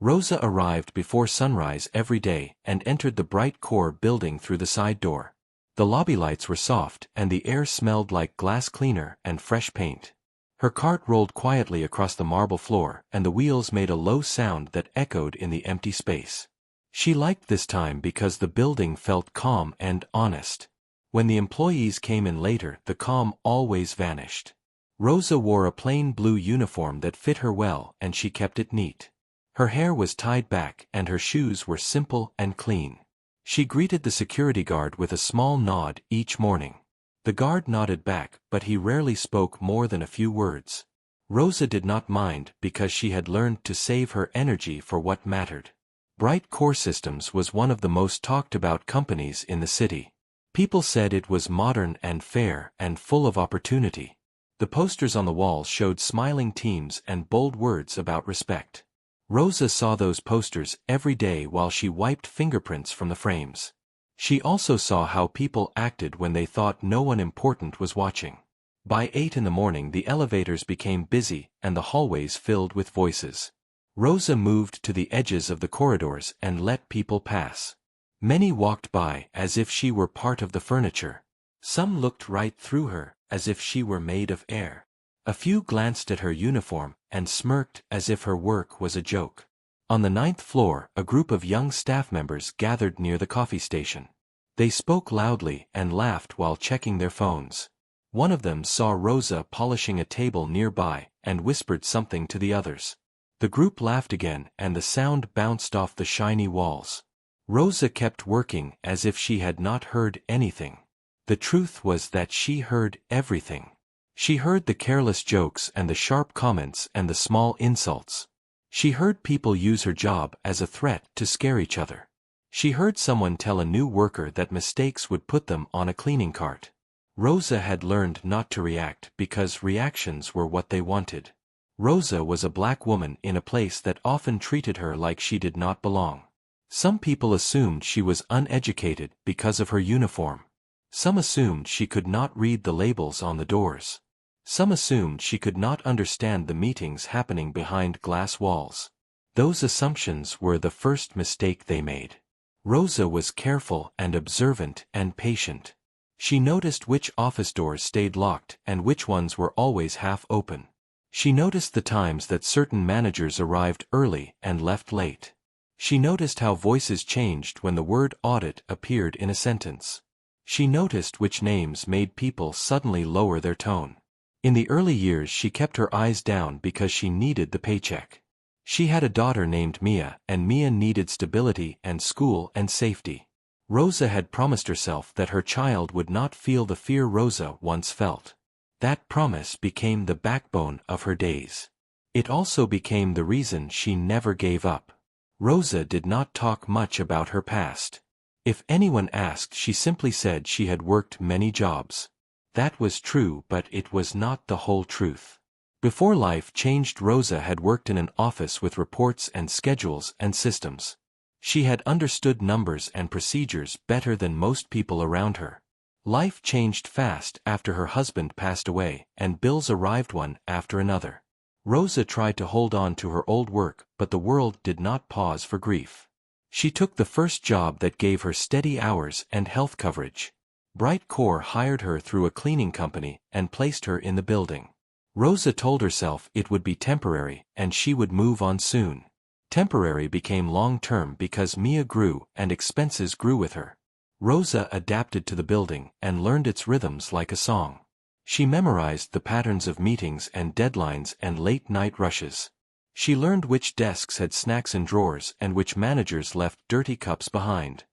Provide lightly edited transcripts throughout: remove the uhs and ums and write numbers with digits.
Rosa arrived before sunrise every day and entered the bright core building through the side door. The lobby lights were soft and the air smelled like glass cleaner and fresh paint. Her cart rolled quietly across the marble floor and the wheels made a low sound that echoed in the empty space. She liked this time because the building felt calm and honest. When the employees came in later, the calm always vanished. Rosa wore a plain blue uniform that fit her well and she kept it neat. Her hair was tied back and her shoes were simple and clean. She greeted the security guard with a small nod each morning. The guard nodded back, but he rarely spoke more than a few words. Rosa did not mind because she had learned to save her energy for what mattered. Bright Core Systems was one of the most talked about companies in the city. People said it was modern and fair and full of opportunity. The posters on the walls showed smiling teams and bold words about respect. Rosa saw those posters every day while she wiped fingerprints from the frames. She also saw how people acted when they thought no one important was watching. By 8 in the morning the elevators became busy and the hallways filled with voices. Rosa moved to the edges of the corridors and let people pass. Many walked by as if she were part of the furniture. Some looked right through her, as if she were made of air. A few glanced at her uniform and smirked as if her work was a joke. On the 9th floor, a group of young staff members gathered near the coffee station. They spoke loudly and laughed while checking their phones. One of them saw Rosa polishing a table nearby and whispered something to the others. The group laughed again and the sound bounced off the shiny walls. Rosa kept working as if she had not heard anything. The truth was that she heard everything. She heard the careless jokes and the sharp comments and the small insults. She heard people use her job as a threat to scare each other. She heard someone tell a new worker that mistakes would put them on a cleaning cart. Rosa had learned not to react because reactions were what they wanted. Rosa was a black woman in a place that often treated her like she did not belong. Some people assumed she was uneducated because of her uniform. Some assumed she could not read the labels on the doors. Some assumed she could not understand the meetings happening behind glass walls. Those assumptions were the first mistake they made. Rosa was careful and observant and patient. She noticed which office doors stayed locked and which ones were always half open. She noticed the times that certain managers arrived early and left late. She noticed how voices changed when the word audit appeared in a sentence. She noticed which names made people suddenly lower their tone. In the early years she kept her eyes down because she needed the paycheck. She had a daughter named Mia, and Mia needed stability and school and safety. Rosa had promised herself that her child would not feel the fear Rosa once felt. That promise became the backbone of her days. It also became the reason she never gave up. Rosa did not talk much about her past. If anyone asked, she simply said she had worked many jobs. That was true, but it was not the whole truth. Before life changed, Rosa had worked in an office with reports and schedules and systems. She had understood numbers and procedures better than most people around her. Life changed fast after her husband passed away, and bills arrived one after another. Rosa tried to hold on to her old work, but the world did not pause for grief. She took the first job that gave her steady hours and health coverage. Bright Core hired her through a cleaning company and placed her in the building. Rosa told herself it would be temporary and she would move on soon. Temporary became long-term because Mia grew and expenses grew with her. Rosa adapted to the building and learned its rhythms like a song. She memorized the patterns of meetings and deadlines and late-night rushes. She learned which desks had snacks in drawers and which managers left dirty cups behind.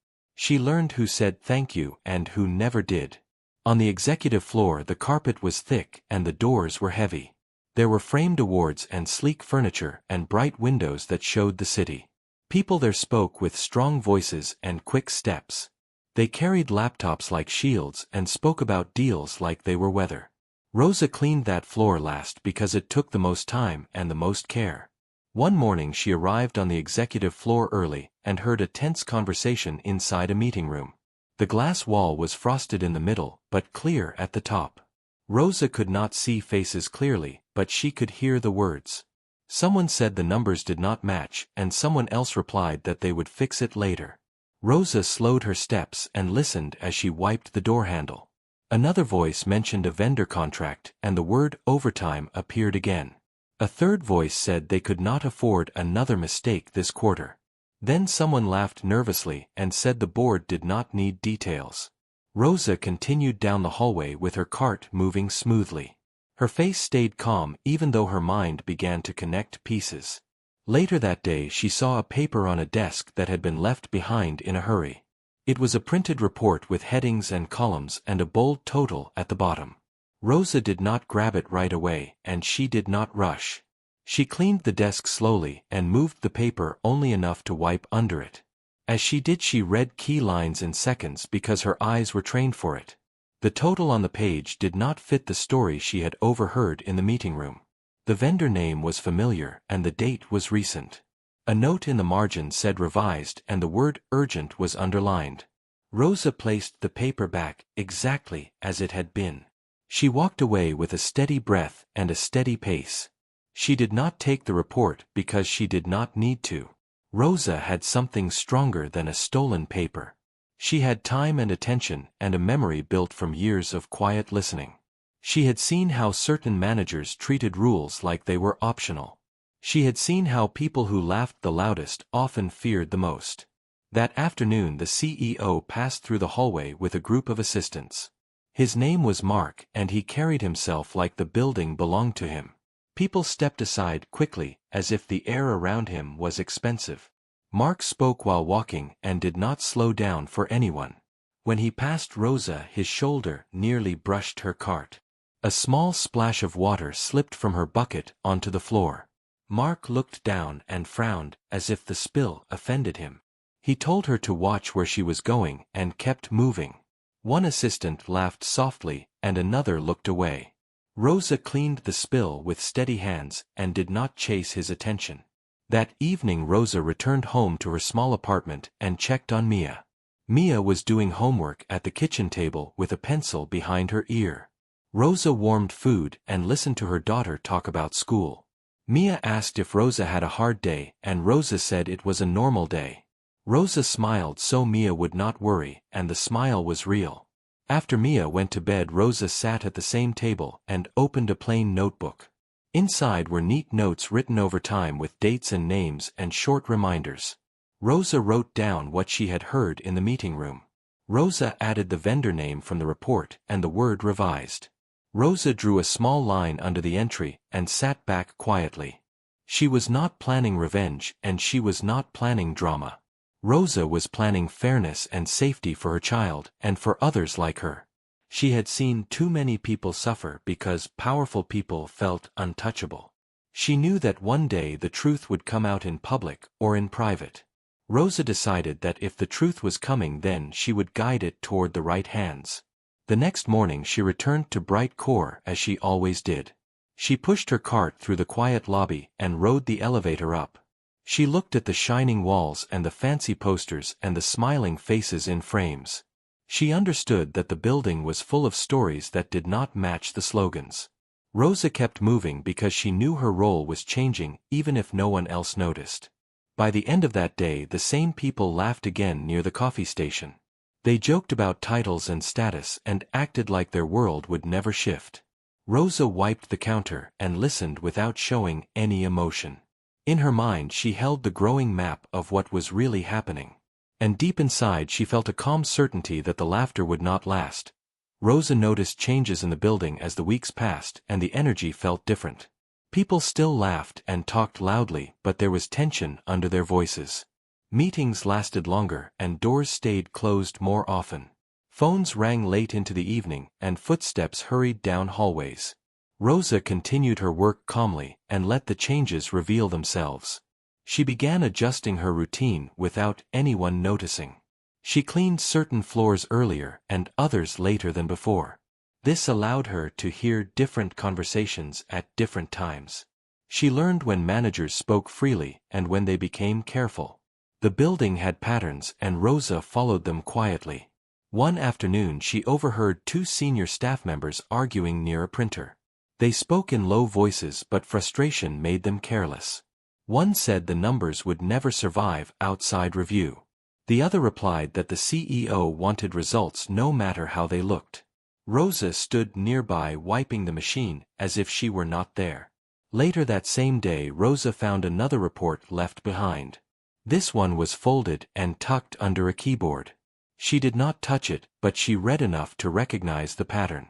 She learned who said thank you and who never did. On the executive floor the carpet was thick and the doors were heavy. There were framed awards and sleek furniture and bright windows that showed the city. People there spoke with strong voices and quick steps. They carried laptops like shields and spoke about deals like they were weather. Rosa cleaned that floor last because it took the most time and the most care. One morning she arrived on the executive floor early and heard a tense conversation inside a meeting room. The glass wall was frosted in the middle but clear at the top. Rosa could not see faces clearly, but she could hear the words. Someone said the numbers did not match, and someone else replied that they would fix it later. Rosa slowed her steps and listened as she wiped the door handle. Another voice mentioned a vendor contract, and the word overtime appeared again. A third voice said they could not afford another mistake this quarter. Then someone laughed nervously and said the board did not need details. Rosa continued down the hallway with her cart moving smoothly. Her face stayed calm even though her mind began to connect pieces. Later that day she saw a paper on a desk that had been left behind in a hurry. It was a printed report with headings and columns and a bold total at the bottom. Rosa did not grab it right away, and she did not rush. She cleaned the desk slowly and moved the paper only enough to wipe under it. As she did, she read key lines in seconds because her eyes were trained for it. The total on the page did not fit the story she had overheard in the meeting room. The vendor name was familiar and the date was recent. A note in the margin said revised and the word urgent was underlined. Rosa placed the paper back exactly as it had been. She walked away with a steady breath and a steady pace. She did not take the report because she did not need to. Rosa had something stronger than a stolen paper. She had time and attention and a memory built from years of quiet listening. She had seen how certain managers treated rules like they were optional. She had seen how people who laughed the loudest often feared the most. That afternoon the CEO passed through the hallway with a group of assistants. His name was Mark, and he carried himself like the building belonged to him. People stepped aside quickly, as if the air around him was expensive. Mark spoke while walking and did not slow down for anyone. When he passed Rosa, his shoulder nearly brushed her cart. A small splash of water slipped from her bucket onto the floor. Mark looked down and frowned, as if the spill offended him. He told her to watch where she was going and kept moving. One assistant laughed softly and another looked away. Rosa cleaned the spill with steady hands and did not chase his attention. That evening Rosa returned home to her small apartment and checked on Mia. Mia was doing homework at the kitchen table with a pencil behind her ear. Rosa warmed food and listened to her daughter talk about school. Mia asked if Rosa had a hard day, and Rosa said it was a normal day. Rosa smiled so Mia would not worry, and the smile was real. After Mia went to bed, Rosa sat at the same table and opened a plain notebook. Inside were neat notes written over time with dates and names and short reminders. Rosa wrote down what she had heard in the meeting room. Rosa added the vendor name from the report and the word revised. Rosa drew a small line under the entry and sat back quietly. She was not planning revenge and she was not planning drama. Rosa was planning fairness and safety for her child and for others like her. She had seen too many people suffer because powerful people felt untouchable. She knew that one day the truth would come out in public or in private. Rosa decided that if the truth was coming, then she would guide it toward the right hands. The next morning she returned to Bright Core as she always did. She pushed her cart through the quiet lobby and rode the elevator up. She looked at the shining walls and the fancy posters and the smiling faces in frames. She understood that the building was full of stories that did not match the slogans. Rosa kept moving because she knew her role was changing even if no one else noticed. By the end of that day the same people laughed again near the coffee station. They joked about titles and status and acted like their world would never shift. Rosa wiped the counter and listened without showing any emotion. In her mind she held the growing map of what was really happening. And deep inside she felt a calm certainty that the laughter would not last. Rosa noticed changes in the building as the weeks passed and the energy felt different. People still laughed and talked loudly, but there was tension under their voices. Meetings lasted longer and doors stayed closed more often. Phones rang late into the evening and footsteps hurried down hallways. Rosa continued her work calmly and let the changes reveal themselves. She began adjusting her routine without anyone noticing. She cleaned certain floors earlier and others later than before. This allowed her to hear different conversations at different times. She learned when managers spoke freely and when they became careful. The building had patterns and Rosa followed them quietly. One afternoon she overheard two senior staff members arguing near a printer. They spoke in low voices, but frustration made them careless. One said the numbers would never survive outside review. The other replied that the CEO wanted results no matter how they looked. Rosa stood nearby wiping the machine as if she were not there. Later that same day, Rosa found another report left behind. This one was folded and tucked under a keyboard. She did not touch it, but she read enough to recognize the pattern.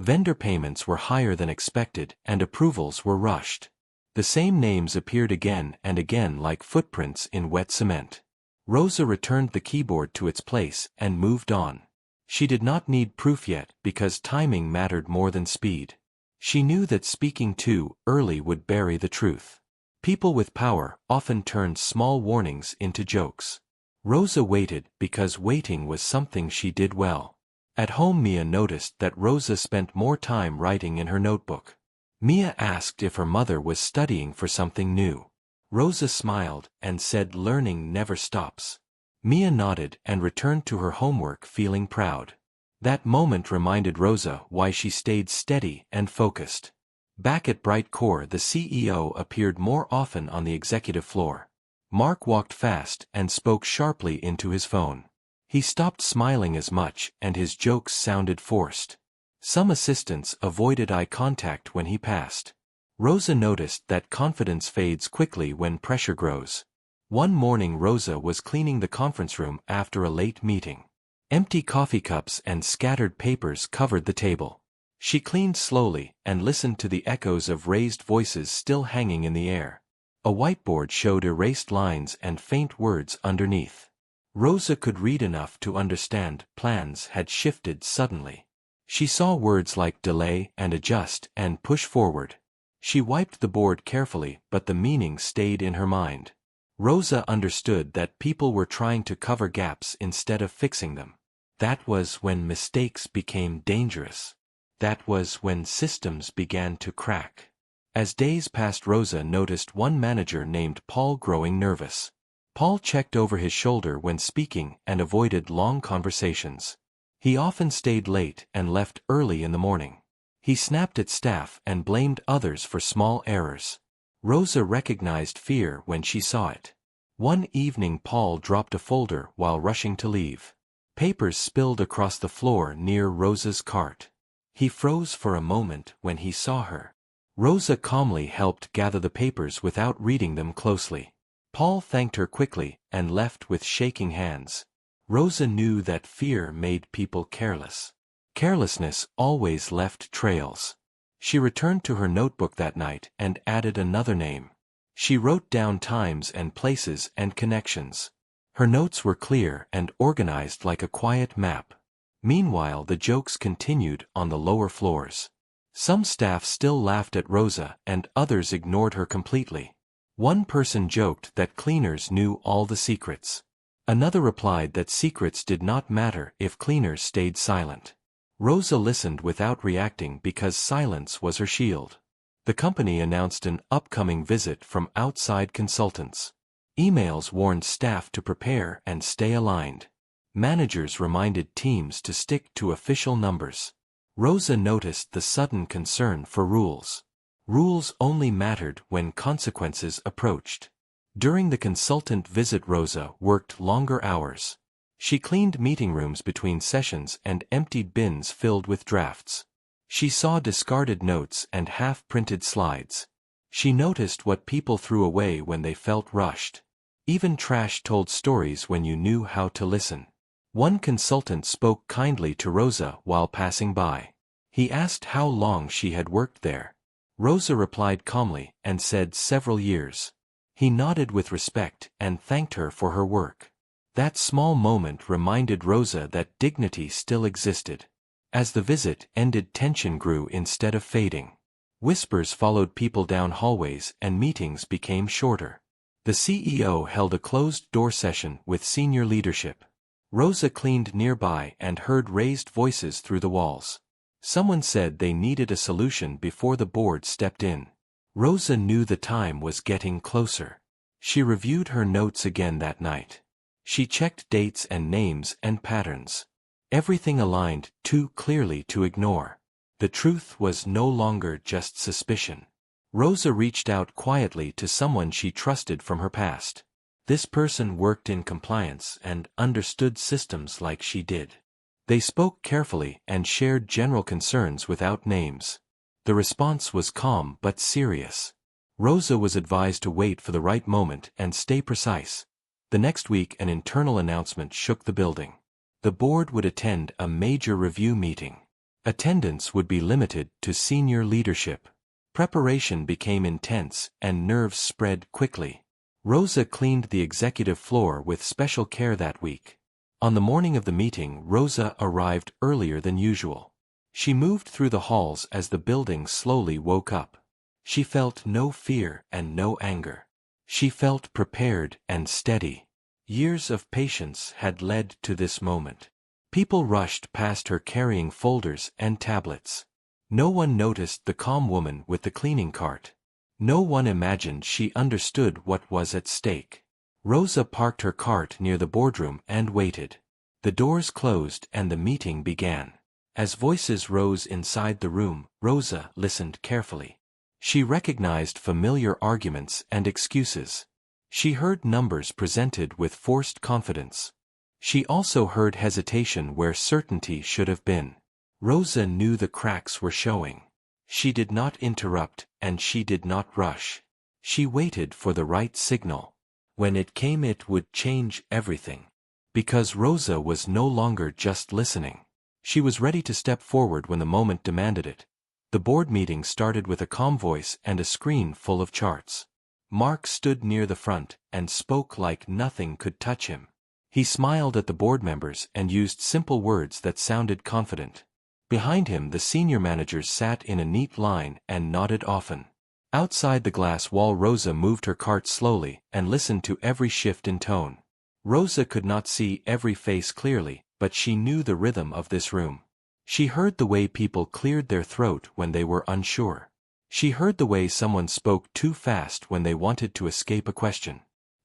Vendor payments were higher than expected and approvals were rushed. The same names appeared again and again like footprints in wet cement. Rosa returned the keyboard to its place and moved on. She did not need proof yet because timing mattered more than speed. She knew that speaking too early would bury the truth. People with power often turned small warnings into jokes. Rosa waited because waiting was something she did well. At home, Mia noticed that Rosa spent more time writing in her notebook. Mia asked if her mother was studying for something new. Rosa smiled and said learning never stops. Mia nodded and returned to her homework feeling proud. That moment reminded Rosa why she stayed steady and focused. Back at Bright Core, the CEO appeared more often on the executive floor. Mark walked fast and spoke sharply into his phone. He stopped smiling as much and his jokes sounded forced. Some assistants avoided eye contact when he passed. Rosa noticed that confidence fades quickly when pressure grows. One morning, Rosa was cleaning the conference room after a late meeting. Empty coffee cups and scattered papers covered the table. She cleaned slowly and listened to the echoes of raised voices still hanging in the air. A whiteboard showed erased lines and faint words underneath. Rosa could read enough to understand plans had shifted suddenly. She saw words like delay and adjust and push forward. She wiped the board carefully, but the meaning stayed in her mind. Rosa understood that people were trying to cover gaps instead of fixing them. That was when mistakes became dangerous. That was when systems began to crack. As days passed, Rosa noticed one manager named Paul growing nervous. Paul checked over his shoulder when speaking and avoided long conversations. He often stayed late and left early in the morning. He snapped at staff and blamed others for small errors. Rosa recognized fear when she saw it. One evening, Paul dropped a folder while rushing to leave. Papers spilled across the floor near Rosa's cart. He froze for a moment when he saw her. Rosa calmly helped gather the papers without reading them closely. Paul thanked her quickly and left with shaking hands. Rosa knew that fear made people careless. Carelessness always left trails. She returned to her notebook that night and added another name. She wrote down times and places and connections. Her notes were clear and organized like a quiet map. Meanwhile, the jokes continued on the lower floors. Some staff still laughed at Rosa and others ignored her completely. One person joked that cleaners knew all the secrets. Another replied that secrets did not matter if cleaners stayed silent. Rosa listened without reacting because silence was her shield. The company announced an upcoming visit from outside consultants. Emails warned staff to prepare and stay aligned. Managers reminded teams to stick to official numbers. Rosa noticed the sudden concern for rules. Rules only mattered when consequences approached. During the consultant visit, Rosa worked longer hours. She cleaned meeting rooms between sessions and emptied bins filled with drafts. She saw discarded notes and half-printed slides. She noticed what people threw away when they felt rushed. Even trash told stories when you knew how to listen. One consultant spoke kindly to Rosa while passing by. He asked how long she had worked there. Rosa replied calmly and said several years. He nodded with respect and thanked her for her work. That small moment reminded Rosa that dignity still existed. As the visit ended, tension grew instead of fading. Whispers followed people down hallways and meetings became shorter. The CEO held a closed-door session with senior leadership. Rosa cleaned nearby and heard raised voices through the walls. Someone said they needed a solution before the board stepped in. Rosa knew the time was getting closer. She reviewed her notes again that night. She checked dates and names and patterns. Everything aligned too clearly to ignore. The truth was no longer just suspicion. Rosa reached out quietly to someone she trusted from her past. This person worked in compliance and understood systems like she did. They spoke carefully and shared general concerns without names. The response was calm but serious. Rosa was advised to wait for the right moment and stay precise. The next week an internal announcement shook the building. The board would attend a major review meeting. Attendance would be limited to senior leadership. Preparation became intense and nerves spread quickly. Rosa cleaned the executive floor with special care that week. On the morning of the meeting, Rosa arrived earlier than usual. She moved through the halls as the building slowly woke up. She felt no fear and no anger. She felt prepared and steady. Years of patience had led to this moment. People rushed past her carrying folders and tablets. No one noticed the calm woman with the cleaning cart. No one imagined she understood what was at stake. Rosa parked her cart near the boardroom and waited. The doors closed and the meeting began. As voices rose inside the room, Rosa listened carefully. She recognized familiar arguments and excuses. She heard numbers presented with forced confidence. She also heard hesitation where certainty should have been. Rosa knew the cracks were showing. She did not interrupt, and she did not rush. She waited for the right signal. When it came, it would change everything. Because Rosa was no longer just listening. She was ready to step forward when the moment demanded it. The board meeting started with a calm voice and a screen full of charts. Mark stood near the front and spoke like nothing could touch him. He smiled at the board members and used simple words that sounded confident. Behind him, the senior managers sat in a neat line and nodded often. Outside the glass wall, Rosa moved her cart slowly and listened to every shift in tone. Rosa could not see every face clearly, but she knew the rhythm of this room. She heard the way people cleared their throat when they were unsure. She heard the way someone spoke too fast when they wanted to escape a question.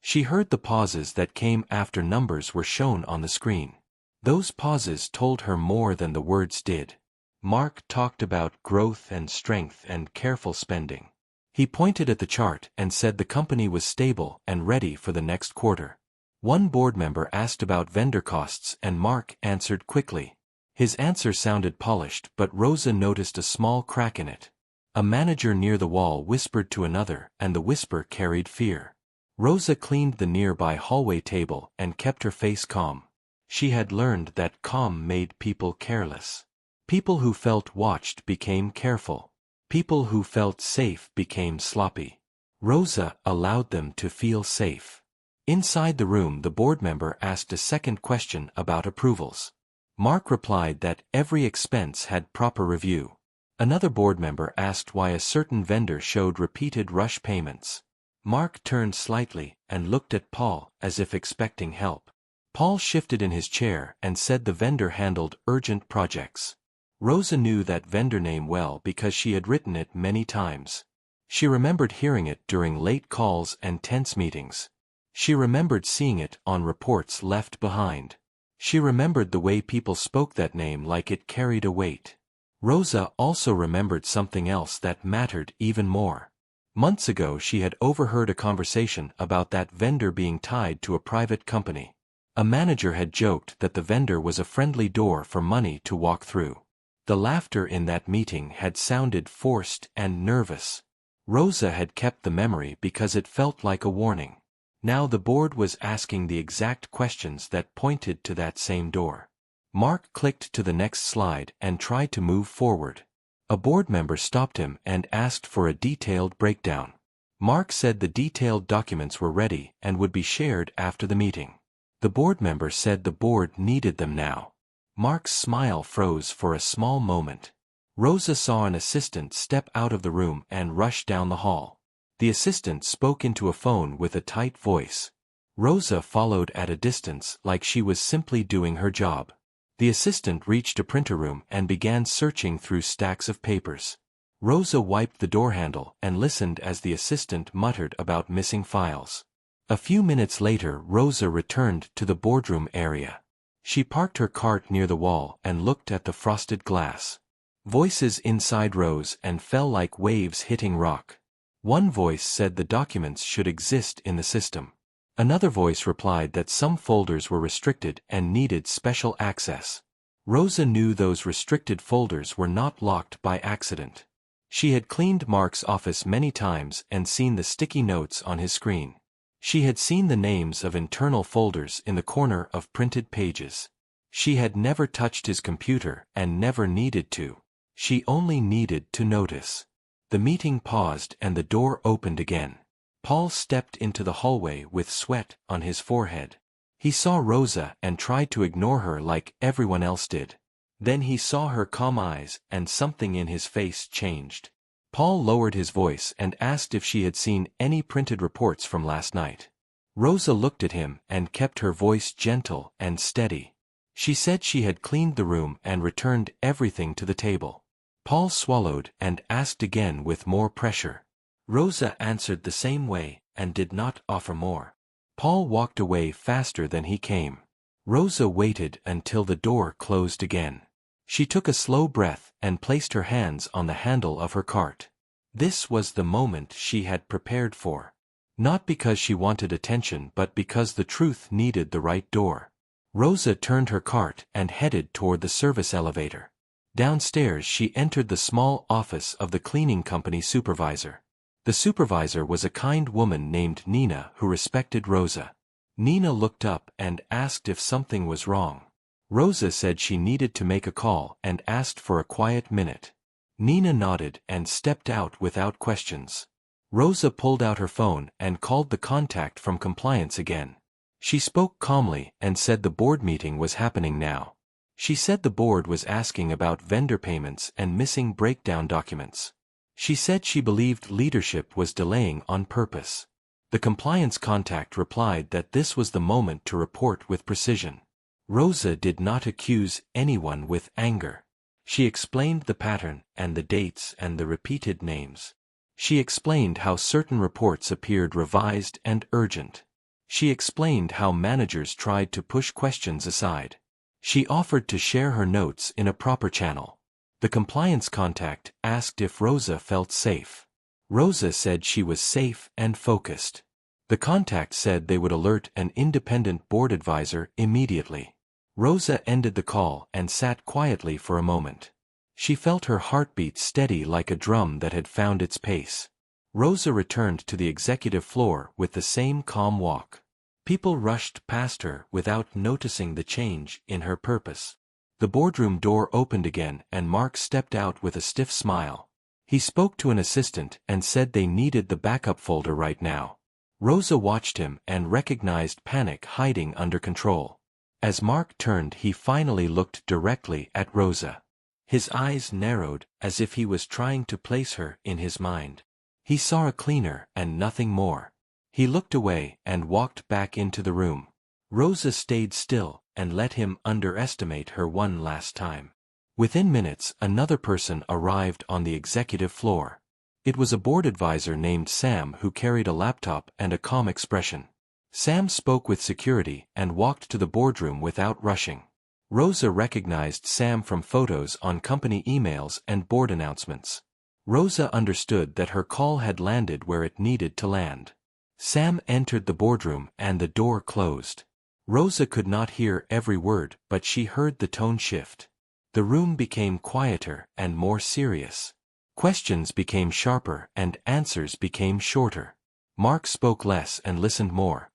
She heard the pauses that came after numbers were shown on the screen. Those pauses told her more than the words did. Mark talked about growth and strength and careful spending. He pointed at the chart and said the company was stable and ready for the next quarter. One board member asked about vendor costs and Mark answered quickly. His answer sounded polished, but Rosa noticed a small crack in it. A manager near the wall whispered to another, and the whisper carried fear. Rosa cleaned the nearby hallway table and kept her face calm. She had learned that calm made people careless. People who felt watched became careful. People who felt safe became sloppy. Rosa allowed them to feel safe. Inside the room, the board member asked a second question about approvals. Mark replied that every expense had proper review. Another board member asked why a certain vendor showed repeated rush payments. Mark turned slightly and looked at Paul as if expecting help. Paul shifted in his chair and said the vendor handled urgent projects. Rosa knew that vendor name well because she had written it many times. She remembered hearing it during late calls and tense meetings. She remembered seeing it on reports left behind. She remembered the way people spoke that name like it carried a weight. Rosa also remembered something else that mattered even more. Months ago she had overheard a conversation about that vendor being tied to a private company. A manager had joked that the vendor was a friendly door for money to walk through. The laughter in that meeting had sounded forced and nervous. Rosa had kept the memory because it felt like a warning. Now the board was asking the exact questions that pointed to that same door. Mark clicked to the next slide and tried to move forward. A board member stopped him and asked for a detailed breakdown. Mark said the detailed documents were ready and would be shared after the meeting. The board member said the board needed them now. Mark's smile froze for a small moment. Rosa saw an assistant step out of the room and rush down the hall. The assistant spoke into a phone with a tight voice. Rosa followed at a distance like she was simply doing her job. The assistant reached a printer room and began searching through stacks of papers. Rosa wiped the door handle and listened as the assistant muttered about missing files. A few minutes later, Rosa returned to the boardroom area. She parked her cart near the wall and looked at the frosted glass. Voices inside rose and fell like waves hitting rock. One voice said the documents should exist in the system. Another voice replied that some folders were restricted and needed special access. Rosa knew those restricted folders were not locked by accident. She had cleaned Mark's office many times and seen the sticky notes on his screen. She had seen the names of internal folders in the corner of printed pages. She had never touched his computer and never needed to. She only needed to notice. The meeting paused and the door opened again. Paul stepped into the hallway with sweat on his forehead. He saw Rosa and tried to ignore her like everyone else did. Then he saw her calm eyes and something in his face changed. Paul lowered his voice and asked if she had seen any printed reports from last night. Rosa looked at him and kept her voice gentle and steady. She said she had cleaned the room and returned everything to the table. Paul swallowed and asked again with more pressure. Rosa answered the same way and did not offer more. Paul walked away faster than he came. Rosa waited until the door closed again. She took a slow breath and placed her hands on the handle of her cart. This was the moment she had prepared for. Not because she wanted attention but because the truth needed the right door. Rosa turned her cart and headed toward the service elevator. Downstairs she entered the small office of the cleaning company supervisor. The supervisor was a kind woman named Nina who respected Rosa. Nina looked up and asked if something was wrong. Rosa said she needed to make a call and asked for a quiet minute. Nina nodded and stepped out without questions. Rosa pulled out her phone and called the contact from compliance again. She spoke calmly and said the board meeting was happening now. She said the board was asking about vendor payments and missing breakdown documents. She said she believed leadership was delaying on purpose. The compliance contact replied that this was the moment to report with precision. Rosa did not accuse anyone with anger. She explained the pattern and the dates and the repeated names. She explained how certain reports appeared revised and urgent. She explained how managers tried to push questions aside. She offered to share her notes in a proper channel. The compliance contact asked if Rosa felt safe. Rosa said she was safe and focused. The contact said they would alert an independent board advisor immediately. Rosa ended the call and sat quietly for a moment. She felt her heartbeat steady like a drum that had found its pace. Rosa returned to the executive floor with the same calm walk. People rushed past her without noticing the change in her purpose. The boardroom door opened again and Mark stepped out with a stiff smile. He spoke to an assistant and said they needed the backup folder right now. Rosa watched him and recognized panic hiding under control. As Mark turned, he finally looked directly at Rosa. His eyes narrowed as if he was trying to place her in his mind. He saw a cleaner and nothing more. He looked away and walked back into the room. Rosa stayed still and let him underestimate her one last time. Within minutes, another person arrived on the executive floor. It was a board advisor named Sam who carried a laptop and a calm expression. Sam spoke with security and walked to the boardroom without rushing. Rosa recognized Sam from photos on company emails and board announcements. Rosa understood that her call had landed where it needed to land. Sam entered the boardroom and the door closed. Rosa could not hear every word, but she heard the tone shift. The room became quieter and more serious. Questions became sharper and answers became shorter. Mark spoke less and listened more.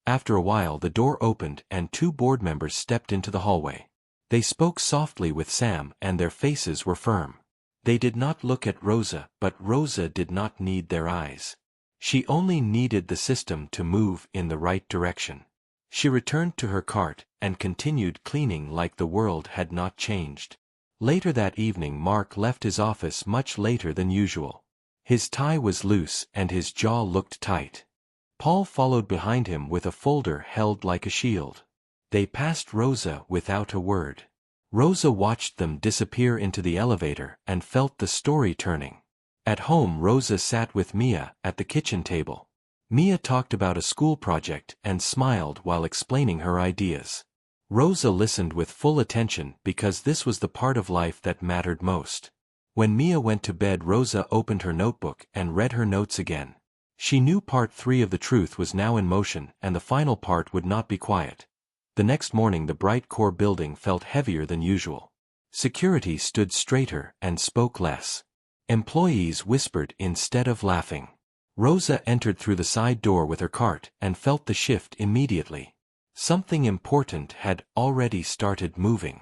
After a while the door opened and two board members stepped into the hallway. They spoke softly with Sam and their faces were firm. They did not look at Rosa, but Rosa did not need their eyes. She only needed the system to move in the right direction. She returned to her cart and continued cleaning like the world had not changed. Later that evening Mark left his office much later than usual. His tie was loose and his jaw looked tight. Paul followed behind him with a folder held like a shield. They passed Rosa without a word. Rosa watched them disappear into the elevator and felt the story turning. At home Rosa sat with Mia at the kitchen table. Mia talked about a school project and smiled while explaining her ideas. Rosa listened with full attention because this was the part of life that mattered most. When Mia went to bed, Rosa opened her notebook and read her notes again. She knew part 3 of the truth was now in motion, and the final part would not be quiet. The next morning the bright core building felt heavier than usual. Security stood straighter and spoke less. Employees whispered instead of laughing. Rosa entered through the side door with her cart and felt the shift immediately. Something important had already started moving.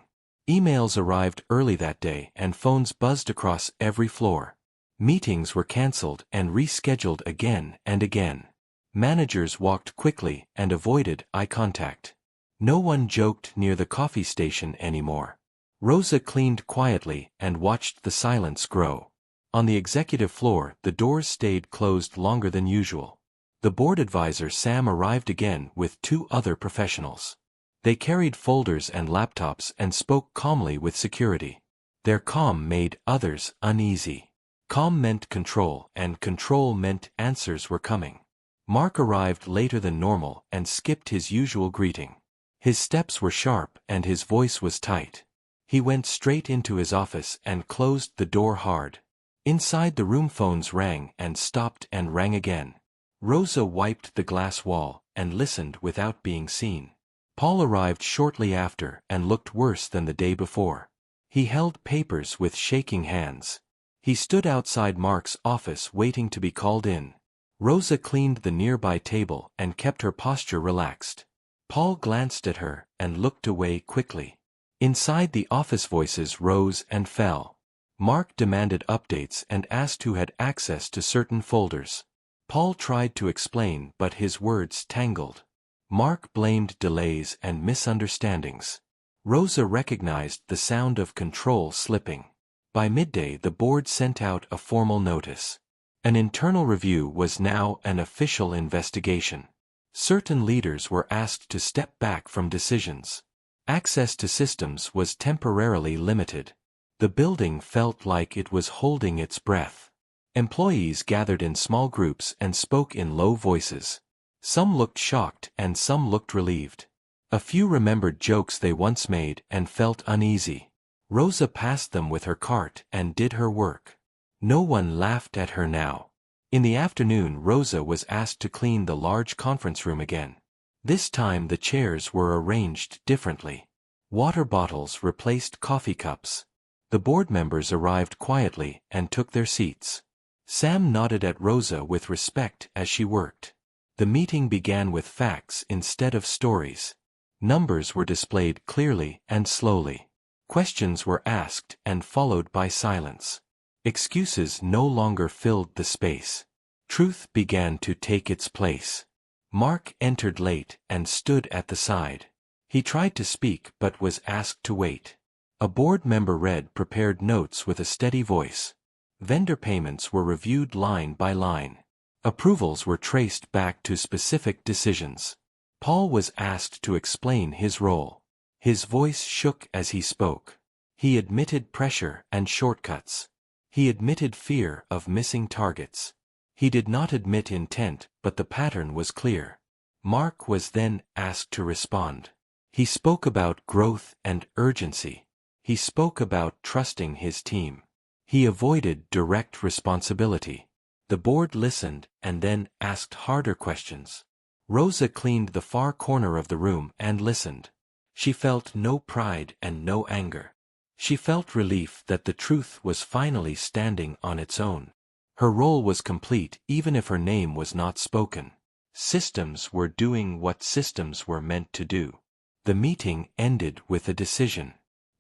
Emails arrived early that day and phones buzzed across every floor. Meetings were cancelled and rescheduled again and again. Managers walked quickly and avoided eye contact. No one joked near the coffee station anymore. Rosa cleaned quietly and watched the silence grow. On the executive floor, the doors stayed closed longer than usual. The board advisor Sam arrived again with 2 other professionals. They carried folders and laptops and spoke calmly with security. Their calm made others uneasy. Calm meant control, and control meant answers were coming. Mark arrived later than normal and skipped his usual greeting. His steps were sharp and his voice was tight. He went straight into his office and closed the door hard. Inside the room phones rang and stopped and rang again. Rosa wiped the glass wall and listened without being seen. Paul arrived shortly after and looked worse than the day before. He held papers with shaking hands. He stood outside Mark's office waiting to be called in. Rosa cleaned the nearby table and kept her posture relaxed. Paul glanced at her and looked away quickly. Inside, the office voices rose and fell. Mark demanded updates and asked who had access to certain folders. Paul tried to explain, but his words tangled. Mark blamed delays and misunderstandings. Rosa recognized the sound of control slipping. By midday the board sent out a formal notice. An internal review was now an official investigation. Certain leaders were asked to step back from decisions. Access to systems was temporarily limited. The building felt like it was holding its breath. Employees gathered in small groups and spoke in low voices. Some looked shocked and some looked relieved. A few remembered jokes they once made and felt uneasy. Rosa passed them with her cart and did her work. No one laughed at her now. In the afternoon, Rosa was asked to clean the large conference room again. This time the chairs were arranged differently. Water bottles replaced coffee cups. The board members arrived quietly and took their seats. Sam nodded at Rosa with respect as she worked. The meeting began with facts instead of stories. Numbers were displayed clearly and slowly. Questions were asked and followed by silence. Excuses no longer filled the space. Truth began to take its place. Mark entered late and stood at the side. He tried to speak but was asked to wait. A board member read prepared notes with a steady voice. Vendor payments were reviewed line by line. Approvals were traced back to specific decisions. Paul was asked to explain his role. His voice shook as he spoke. He admitted pressure and shortcuts. He admitted fear of missing targets. He did not admit intent, but the pattern was clear. Mark was then asked to respond. He spoke about growth and urgency. He spoke about trusting his team. He avoided direct responsibility. The board listened and then asked harder questions. Rosa cleaned the far corner of the room and listened. She felt no pride and no anger. She felt relief that the truth was finally standing on its own. Her role was complete even if her name was not spoken. Systems were doing what systems were meant to do. The meeting ended with a decision.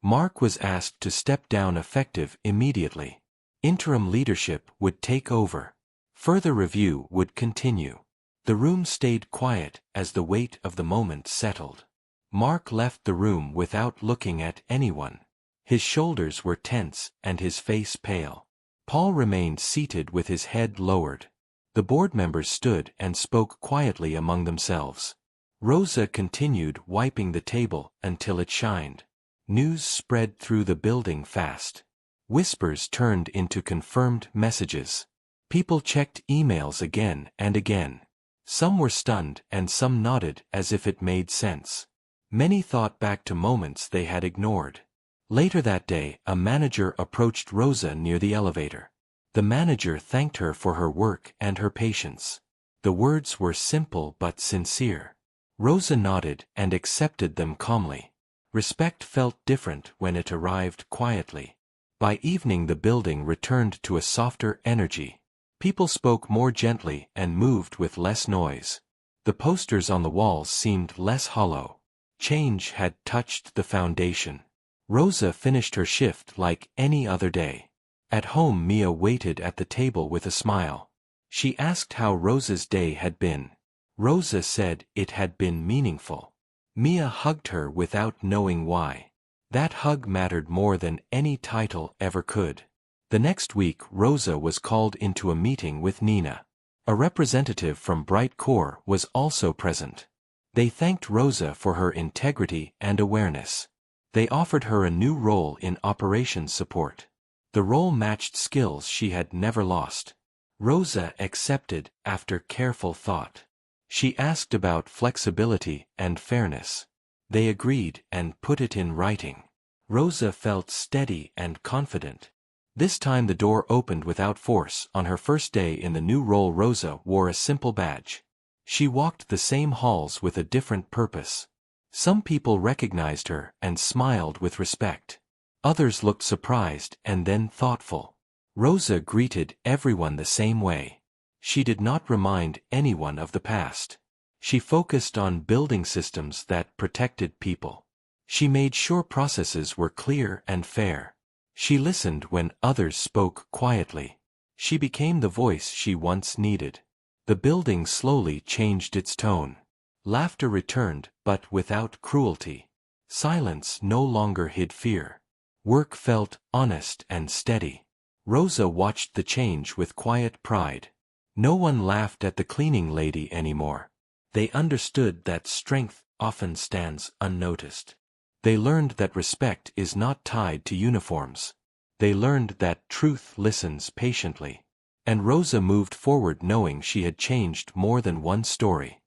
Mark was asked to step down effective immediately. Interim leadership would take over. Further review would continue. The room stayed quiet as the weight of the moment settled. Mark left the room without looking at anyone. His shoulders were tense and his face pale. Paul remained seated with his head lowered. The board members stood and spoke quietly among themselves. Rosa continued wiping the table until it shined. News spread through the building fast. Whispers turned into confirmed messages. People checked emails again and again. Some were stunned and some nodded as if it made sense. Many thought back to moments they had ignored. Later that day, a manager approached Rosa near the elevator. The manager thanked her for her work and her patience. The words were simple but sincere. Rosa nodded and accepted them calmly. Respect felt different when it arrived quietly. By evening the building returned to a softer energy. People spoke more gently and moved with less noise. The posters on the walls seemed less hollow. Change had touched the foundation. Rosa finished her shift like any other day. At home Mia waited at the table with a smile. She asked how Rosa's day had been. Rosa said it had been meaningful. Mia hugged her without knowing why. That hug mattered more than any title ever could. The next week Rosa was called into a meeting with Nina. A representative from Bright Core was also present. They thanked Rosa for her integrity and awareness. They offered her a new role in operations support. The role matched skills she had never lost. Rosa accepted after careful thought. She asked about flexibility and fairness. They agreed and put it in writing. Rosa felt steady and confident. This time the door opened without force. On her first day in the new role, Rosa wore a simple badge. She walked the same halls with a different purpose. Some people recognized her and smiled with respect. Others looked surprised and then thoughtful. Rosa greeted everyone the same way. She did not remind anyone of the past. She focused on building systems that protected people. She made sure processes were clear and fair. She listened when others spoke quietly. She became the voice she once needed. The building slowly changed its tone. Laughter returned, but without cruelty. Silence no longer hid fear. Work felt honest and steady. Rosa watched the change with quiet pride. No one laughed at the cleaning lady anymore. They understood that strength often stands unnoticed. They learned that respect is not tied to uniforms. They learned that truth listens patiently. And Rosa moved forward knowing she had changed more than one story.